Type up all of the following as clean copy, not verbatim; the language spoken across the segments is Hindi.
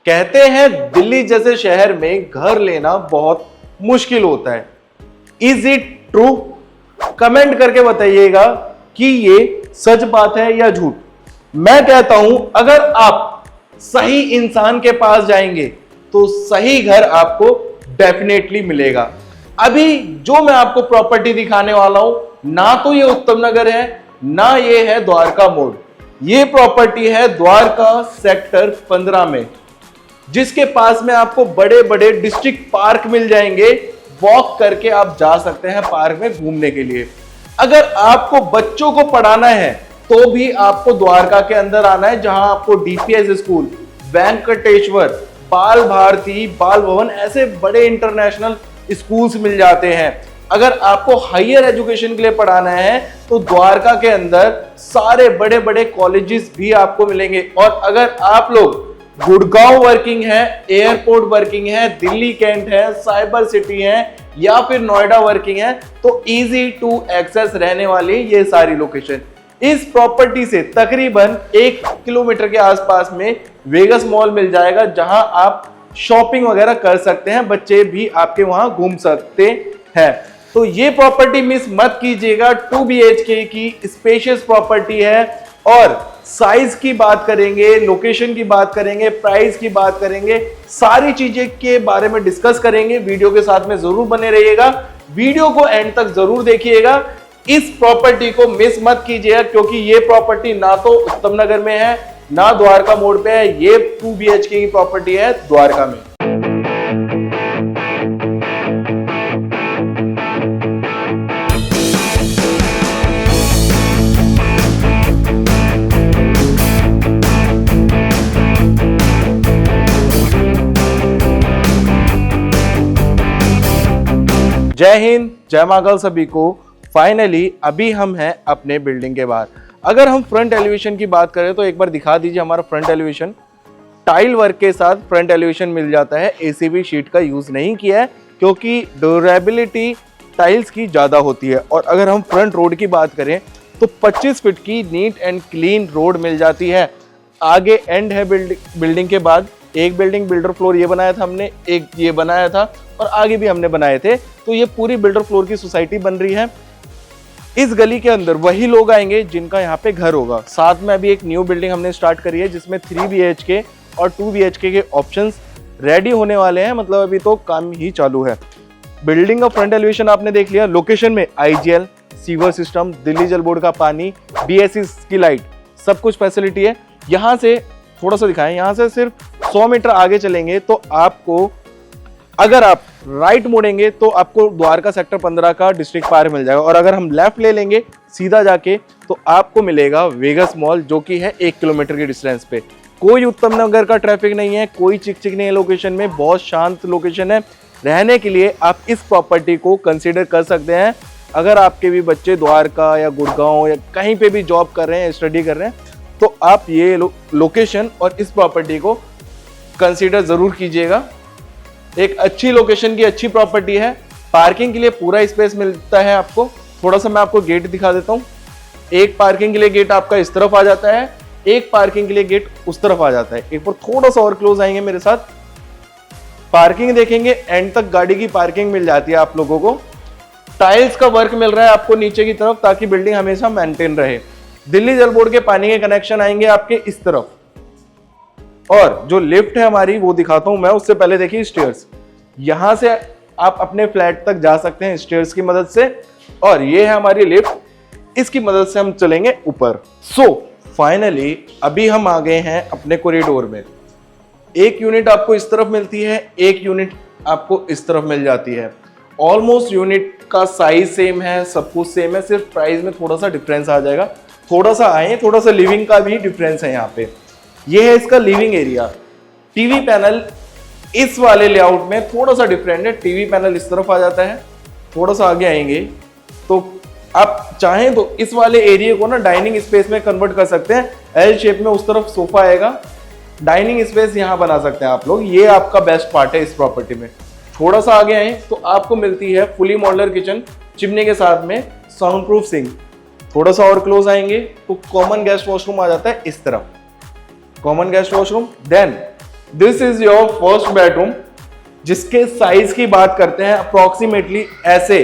कहते हैं दिल्ली जैसे शहर में घर लेना बहुत मुश्किल होता है। Is it true? कमेंट करके बताइएगा कि ये सच बात है या झूठ। मैं कहता हूं अगर आप सही इंसान के पास जाएंगे तो सही घर आपको डेफिनेटली मिलेगा। अभी जो मैं आपको प्रॉपर्टी दिखाने वाला हूं, ना तो ये उत्तम नगर है, ना ये है द्वारका मोड़। ये प्रॉपर्टी है द्वारका सेक्टर 15 में, जिसके पास में आपको बड़े बड़े डिस्ट्रिक्ट पार्क मिल जाएंगे। वॉक करके आप जा सकते हैं पार्क में घूमने के लिए। अगर आपको बच्चों को पढ़ाना है तो भी आपको द्वारका के अंदर आना है, जहां आपको डीपीएस स्कूल, वेंकटेश्वर, बाल भारती, बाल भवन ऐसे बड़े इंटरनेशनल स्कूल्स मिल जाते हैं। अगर आपको हायर एजुकेशन के लिए पढ़ाना है तो द्वारका के अंदर सारे बड़े बड़े कॉलेजेस भी आपको मिलेंगे। और अगर आप लोग गुड़गांव वर्किंग है, एयरपोर्ट वर्किंग है, दिल्ली कैंट है, साइबर सिटी है या फिर नोएडा वर्किंग है, तो इजी टू एक्सेस रहने वाली ये सारी लोकेशन। इस प्रॉपर्टी से तकरीबन 1 किलोमीटर के आसपास में वेगस मॉल मिल जाएगा, जहां आप शॉपिंग वगैरह कर सकते हैं, बच्चे भी आपके वहां घूम सकते हैं। तो ये प्रॉपर्टी मिस मत कीजिएगा। 2 BHK की स्पेशियस प्रॉपर्टी है और साइज की बात करेंगे, लोकेशन की बात करेंगे, प्राइस की बात करेंगे, सारी चीजें के बारे में डिस्कस करेंगे। वीडियो के साथ में जरूर बने रहिएगा, वीडियो को एंड तक जरूर देखिएगा। इस प्रॉपर्टी को मिस मत कीजिएगा, क्योंकि ये प्रॉपर्टी ना तो उत्तम नगर में है, ना द्वारका मोड़ पे है। ये 2 BHK की प्रॉपर्टी है द्वारका में। जय हिंद, जय मागल सभी को। फाइनली अभी हम हैं अपने बिल्डिंग के बाहर। अगर हम फ्रंट एलिवेशन की बात करें तो एक बार दिखा दीजिए हमारा फ्रंट एलिवेशन। टाइल वर्क के साथ फ्रंट एलिवेशन मिल जाता है। एसीबी शीट का यूज नहीं किया है, क्योंकि ड्यूरेबिलिटी टाइल्स की ज्यादा होती है। और अगर हम फ्रंट रोड की बात करें तो 25 फीट की नीट एंड क्लीन रोड मिल जाती है। आगे एंड है बिल्डिंग के बाद एक बिल्डिंग बिल्डर फ्लोर ये बनाया था हमने, एक ये बनाया था और आगे भी हमने बनाए थे। तो ये पूरी बिल्डर फ्लोर की सोसाइटी बन रही है। इस गली के अंदर वही लोग आएंगे जिनका यहाँ पे घर होगा। साथ में अभी एक न्यू बिल्डिंग हमने स्टार्ट करी है, जिसमें 3 BHK और 2 BHK के ऑप्शंस रेडी होने वाले हैं। मतलब अभी तो काम ही चालू है। बिल्डिंग का फ्रंट एलिवेशन आपने देख लिया। लोकेशन में IGL, सीवर सिस्टम, दिल्ली जल बोर्ड का पानी, BSE की लाइट, सब कुछ फैसिलिटी है। यहाँ से थोड़ा सा दिखाएं, यहाँ से सिर्फ 100 मीटर आगे चलेंगे तो आपको, अगर आप राइट मुड़ेंगे तो आपको द्वारका सेक्टर 15 का डिस्ट्रिक्ट पार्क मिल जाएगा। और अगर हम लेफ्ट ले लेंगे सीधा जाके तो आपको मिलेगा वेगस मॉल, जो कि है 1 किलोमीटर की डिस्टेंस पे। कोई उत्तम नगर का ट्रैफिक नहीं है, कोई चिक चिक नहीं है लोकेशन में, बहुत शांत लोकेशन है। रहने के लिए आप इस प्रॉपर्टी को कंसिडर कर सकते हैं। अगर आपके भी बच्चे द्वारका या गुड़गांव या कहीं पे भी जॉब कर रहे हैं, स्टडी कर रहे हैं, तो आप ये लोकेशन और इस प्रॉपर्टी को कंसिडर जरूर कीजिएगा। एक अच्छी लोकेशन की अच्छी प्रॉपर्टी है। पार्किंग के लिए पूरा स्पेस मिलता है आपको। थोड़ा सा मैं आपको गेट दिखा देता हूँ। एक पार्किंग के लिए गेट आपका इस तरफ आ जाता है, एक पार्किंग के लिए गेट उस तरफ आ जाता है। एक बार थोड़ा सा और क्लोज आएंगे मेरे साथ, पार्किंग देखेंगे, एंड तक गाड़ी की पार्किंग मिल जाती है आप लोगों को। टाइल्स का वर्क मिल रहा है आपको नीचे की तरफ, ताकि बिल्डिंग हमेशा मेंटेन रहे। दिल्ली जल बोर्ड के पानी के कनेक्शन आएंगे आपके इस तरफ। और जो लिफ्ट है हमारी वो दिखाता हूं मैं, उससे पहले देखिए स्टेयर्स। यहां से आप अपने फ्लैट तक जा सकते हैं स्टेयर्स की मदद से। और ये है हमारी लिफ्ट, इसकी मदद से हम चलेंगे ऊपर। सो फाइनली अभी हम आ गए हैं अपने कॉरिडोर में। एक यूनिट आपको इस तरफ मिलती है, एक यूनिट आपको इस तरफ मिल जाती है। ऑलमोस्ट यूनिट का साइज सेम है, सब कुछ सेम है, सिर्फ प्राइस में थोड़ा सा डिफरेंस आ जाएगा। थोड़ा सा आए, थोड़ा सा लिविंग का भी डिफरेंस है यहाँ पे। ये है इसका लिविंग एरिया। टीवी पैनल इस वाले लेआउट में थोड़ा सा डिफरेंट है। टीवी पैनल इस तरफ आ जाता है। थोड़ा सा आगे आएंगे तो आप चाहें तो इस वाले एरिया को ना डाइनिंग स्पेस में कन्वर्ट कर सकते हैं। एल शेप में उस तरफ सोफा आएगा, डाइनिंग स्पेस यहाँ बना सकते हैं आप लोग। ये आपका बेस्ट पार्ट है इस प्रॉपर्टी में। थोड़ा सा आगे आए तो आपको मिलती है फुली मॉड्यूलर किचन, चिमनी के साथ में साउंड प्रूफ सिंक। थोड़ा सा और क्लोज आएंगे तो कॉमन गेस्ट वॉशरूम आ जाता है इस तरफ, common guest washroom. Then this is your first bedroom, जिसके साइज की बात करते हैं अप्रोक्सीमेटली ऐसे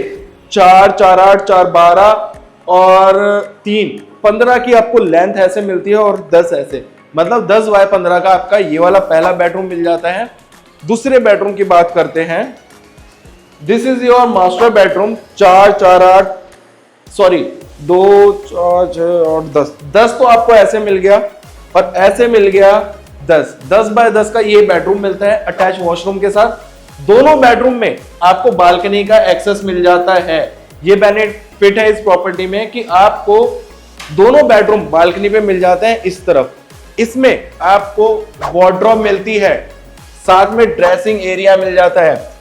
4, 4, 8, 4, 12 और 3, 15 की आपको लेंथ ऐसे मिलती है और 10 ऐसे, मतलब 10 बाय 15 का आपका ये वाला पहला बेडरूम मिल जाता है। दूसरे बेडरूम की बात करते हैं, this is your master bedroom, 4, 4, 8 sorry 2, 4, 6 और 10 तो आपको ऐसे मिल गया और ऐसे मिल गया 10 बाय 10 का ये बेडरूम मिलता है अटैच वॉशरूम के साथ। दोनों बेडरूम में आपको बालकनी का एक्सेस मिल जाता है। ये बेनिफिट है इस प्रॉपर्टी में कि आपको दोनों बेडरूम बालकनी पे मिल जाते हैं। इस तरफ इसमें आपको वार्डरोब मिलती है, साथ में ड्रेसिंग एरिया मिल जाता है।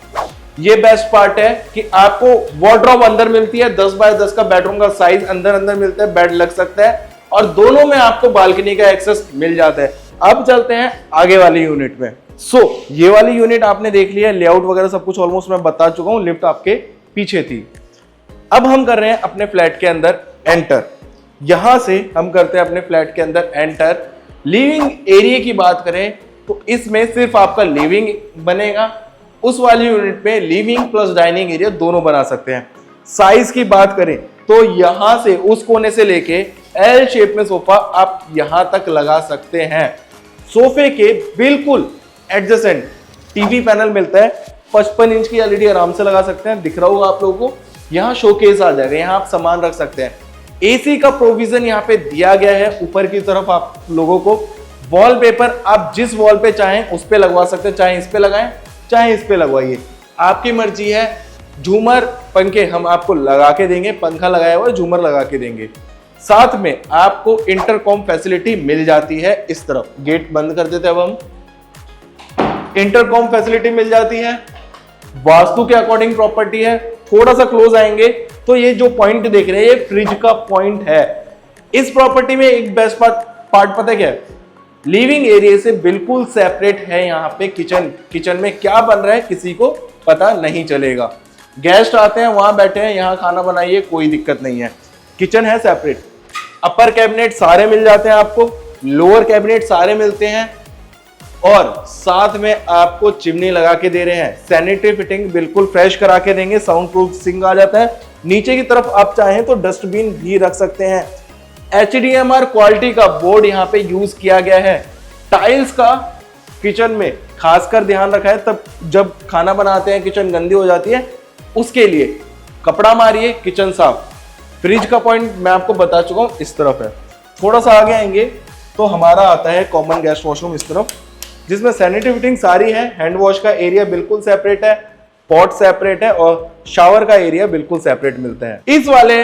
ये बेस्ट पार्ट है कि आपको वार्डरोब अंदर मिलती है, 10 बाय 10 का बेडरूम का साइज अंदर मिलता है, बेड लग सकता है और दोनों में आपको बालकनी का एक्सेस मिल जाता है। अब चलते हैं आगे वाली यूनिट में। ये वाली यूनिट आपने देख लिया, लेआउट वगैरह सब कुछ ऑलमोस्ट मैं बता चुका हूं, लिफ्ट आपके पीछे थी। अब हम कर रहे हैं अपने फ्लैट के अंदर एंटर। यहां से हम करते हैं अपने फ्लैट के अंदर एंटर। लिविंग एरिया की बात करें तो इसमें सिर्फ आपका लिविंग बनेगा, उस वाली यूनिट में लिविंग प्लस डाइनिंग एरिया दोनों बना सकते हैं। साइज की बात करें तो यहां से उस कोने से लेके एल शेप में सोफा आप यहां तक लगा सकते हैं। सोफे के बिल्कुल एडजेसेंट टीवी पैनल मिलता है, 55 इंच की एलईडी आराम से लगा सकते हैं, दिख रहा होगा आप लोगों को। यहाँ शोकेस आ जाएगा, यहाँ आप सामान रख सकते हैं। एसी का प्रोविजन यहाँ पे दिया गया है ऊपर की तरफ आप लोगों को। वॉलपेपर आप जिस वॉल पे चाहें उस पे लगवा सकते हैं, चाहे इस पे लगाएं चाहे इस पे लगवाइए, आपकी मर्जी है। झूमर पंखे हम आपको लगा के देंगे, पंखा लगाया हुआ झूमर लगा के देंगे। साथ में आपको इंटरकॉम फैसिलिटी मिल जाती है। इस तरफ गेट बंद कर देते हैं अब हम, इंटरकॉम फैसिलिटी मिल जाती है। वास्तु के अकॉर्डिंग प्रॉपर्टी है। थोड़ा सा क्लोज आएंगे तो ये जो पॉइंट देख रहे हैं ये फ्रिज का पॉइंट है। इस प्रॉपर्टी में एक बेस्ट पार्ट पता है क्या है? लिविंग एरिया से बिल्कुल सेपरेट है यहाँ पे किचन। किचन में क्या बन रहा है किसी को पता नहीं चलेगा। गेस्ट आते हैं वहां बैठे हैं, यहाँ खाना बनाइए, कोई दिक्कत नहीं है। किचन है सेपरेट। अपर कैबिनेट सारे मिल जाते हैं आपको, लोअर कैबिनेट सारे मिलते हैं और साथ में आपको चिमनी लगा के दे रहे हैं। सैनिटरी फिटिंग बिल्कुल फ्रेश करा के देंगे, साउंड प्रूफ सिंक आ जाता है। नीचे की तरफ आप चाहें तो डस्टबिन भी रख सकते हैं। HDMR क्वालिटी का बोर्ड यहाँ पे यूज किया गया है। टाइल्स का किचन में खासकर ध्यान रखा है, तब जब खाना बनाते हैं किचन गंदी हो जाती है, उसके लिए कपड़ा मारिए, किचन साफ। फ्रिज का पॉइंट मैं आपको बता चुका हूँ, इस तरफ है। थोड़ा सा आगे आएंगे तो हमारा आता है कॉमन गेस्ट वॉशरूम इस तरफ, जिसमें सैनिटरी फिटिंग सारी है। हैंड वॉश का एरिया बिल्कुल सेपरेट है, पॉट सेपरेट है और शावर का एरिया बिल्कुल सेपरेट मिलता है। इस वाले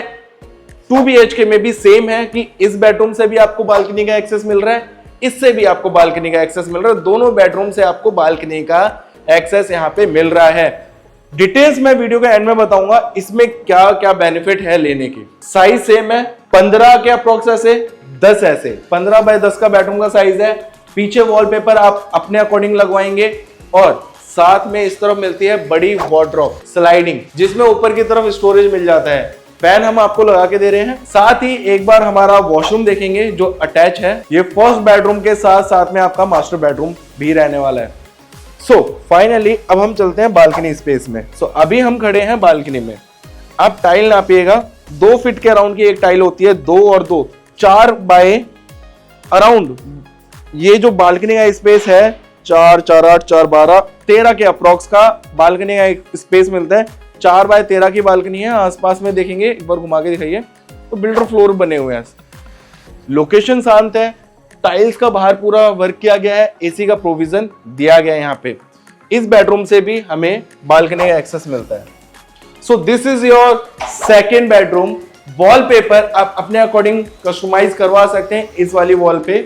2 BHK में भी सेम है कि इस बेडरूम से भी आपको बालकनी का एक्सेस मिल रहा है, इससे भी आपको बालकनी का एक्सेस मिल रहा है। दोनों बेडरूम से आपको बालकनी का एक्सेस यहाँ पे मिल रहा है। डिटेल्स मैं वीडियो के एंड में बताऊंगा इसमें क्या क्या बेनिफिट है लेने की। साइज सेम है, 15 के अप्रोक्स ऐसे, 10 ऐसे, 15 बाय 10 का बेडरूम का साइज है। पीछे वॉलपेपर आप अपने अकॉर्डिंग लगवाएंगे और साथ में इस तरफ मिलती है बड़ी वार्डरोब स्लाइडिंग, जिसमें ऊपर की तरफ स्टोरेज मिल जाता है। फैन हम आपको लगा के दे रहे हैं। साथ ही एक बार हमारा वॉशरूम देखेंगे जो अटैच है। ये फर्स्ट बेडरूम के साथ साथ में आपका मास्टर बेडरूम भी रहने वाला है। फाइनली अब हम चलते हैं बालकनी स्पेस में। अभी हम खड़े हैं बालकनी में। आप टाइल नापिएगा, 2 फीट के अराउंड की एक टाइल होती है, 2 और 2 4 बाय अराउंड। ये जो बालकनी का स्पेस है 4, 4, 8, 4, 12, 13 के अप्रोक्स का बालकनी का एक स्पेस मिलता है। 4 बाय 13 की बालकनी है। आसपास में देखेंगे, एक बार घुमा के दिखाइए तो बिल्डर फ्लोर बने हुए हैं। लोकेशन शांत है, टाइल्स का बाहर पूरा वर्क किया गया है, एसी का प्रोविजन दिया गया है। यहाँ पे इस बेडरूम से भी हमें बालकनी का एक्सेस मिलता है। This is your second bedroom. Wallpaper आप अपने अकॉर्डिंग कस्टमाइज करवा सकते हैं। इस वाली वॉल पे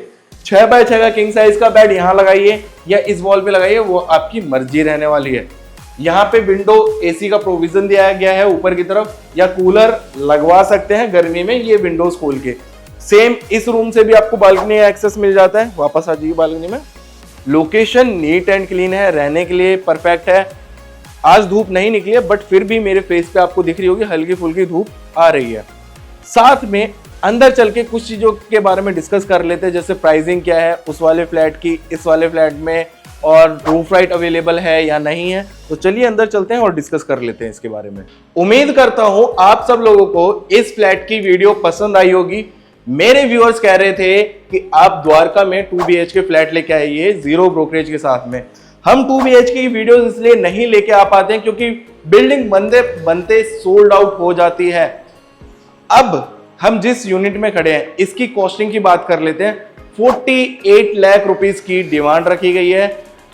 6 बाय 6 का किंग साइज का बेड यहाँ लगाइए या इस वॉल पे लगाइए, वो आपकी मर्जी रहने वाली है। यहाँ पे विंडो एसी का प्रोविजन दिया गया है ऊपर की तरफ, या कूलर लगवा सकते हैं गर्मी में ये विंडोज खोल के। सेम इस रूम से भी आपको बालकनी एक्सेस मिल जाता है। वापस आ जाइए बालकनी में। लोकेशन नीट एंड क्लीन है, रहने के लिए परफेक्ट है। आज धूप नहीं निकली है बट फिर भी मेरे फेस पे आपको दिख रही होगी हल्की फुल्की धूप आ रही है। साथ में अंदर चल के कुछ चीजों के बारे में डिस्कस कर लेते हैं, जैसे प्राइसिंग क्या है उस वाले फ्लैट की, इस वाले फ्लैट में, और रूफ राइट अवेलेबल है या नहीं है। तो चलिए अंदर चलते हैं और डिस्कस कर लेते हैं इसके बारे में। उम्मीद करता हूं आप सब लोगों को इस फ्लैट की वीडियो पसंद आई होगी। मेरे व्यूअर्स कह रहे थे कि आप द्वारका में 2 BHK फ्लैट लेके आइए 0 ब्रोकरेज के साथ में। हम 2 BHK की वीडियोस इसलिए नहीं लेके आ पाते हैं क्योंकि बिल्डिंग बनते बनते सोल्ड आउट हो जाती है। अब हम जिस यूनिट में खड़े हैं इसकी कॉस्टिंग की बात कर लेते हैं। 48 लाख रुपीस की डिमांड रखी गई है।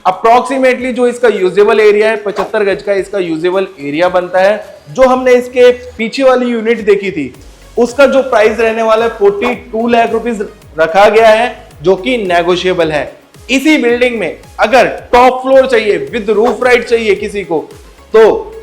अप्रोक्सीमेटली जो इसका यूजेबल एरिया है 75 गज का इसका यूजेबल एरिया बनता है। जो हमने इसके पीछे वाली यूनिट देखी थी उसका जो प्राइस रहने वाला है 42 लाख रुपीस रखा गया है, जो कि नेगोशिएबल है। इसी बिल्डिंग में अगर टॉप फ्लोर चाहिए विद रूफ राइट चाहिए किसी को, तो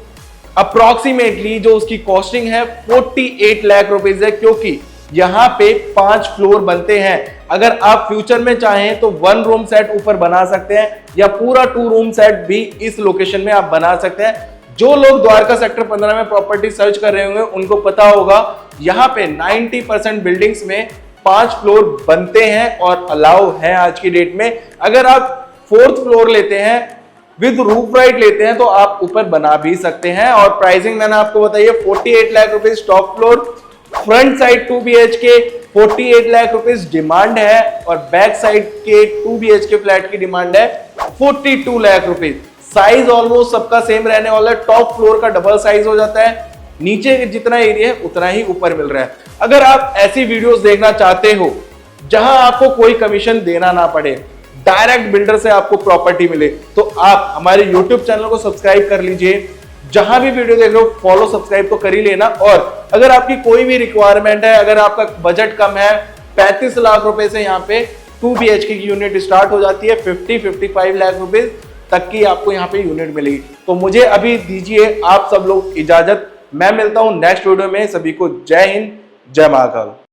अप्रोक्सीमेटली जो उसकी कॉस्टिंग है 48 लाख रुपीस है, क्योंकि यहां पे 5 फ्लोर बनते हैं। अगर आप फ्यूचर में चाहें तो 1 रूम सेट ऊपर बना सकते हैं या पूरा 2 रूम सेट भी इस लोकेशन में आप बना सकते हैं। जो लोग द्वारका सेक्टर 15 में प्रॉपर्टी सर्च कर रहे होंगे उनको पता होगा यहां पे 90% बिल्डिंग्स में 5 फ्लोर बनते हैं और अलाउ है आज की डेट में। अगर आप 4th फ्लोर लेते हैं विद रूफ राइट लेते हैं तो आप ऊपर बना भी सकते हैं। और प्राइसिंग मैंने आपको बताई है 48 lakh rupees top floor, front side 2 BHK 48 lakh rupees demand है और बैक साइड के 2 BHK फ्लैट की डिमांड है 42 लाख रुपीस। साइज ऑलमोस्ट सबका सेम रहने वाला है। टॉप फ्लोर का डबल साइज हो जाता है, नीचे जितना एरिया है उतना ही ऊपर मिल रहा है। अगर आप ऐसी वीडियोस देखना चाहते हो जहां आपको कोई कमीशन देना ना पड़े, डायरेक्ट बिल्डर से आपको प्रॉपर्टी मिले, तो आप हमारे YouTube चैनल को सब्सक्राइब कर लीजिए। जहां भी वीडियो देख रहे हो फॉलो सब्सक्राइब तो कर ही लेना। और अगर आपकी कोई भी रिक्वायरमेंट है, अगर आपका बजट कम है, 35 लाख रुपए से यहाँ पे 2 BHK की यूनिट स्टार्ट हो जाती है, 50-55 लाख रुपए तक की आपको यहाँ पे यूनिट मिलेगी। तो मुझे अभी दीजिए आप सब लोग इजाजत। मैं मिलता हूं नेक्स्ट वीडियो में। सभी को जय हिंद, जय महाकाल।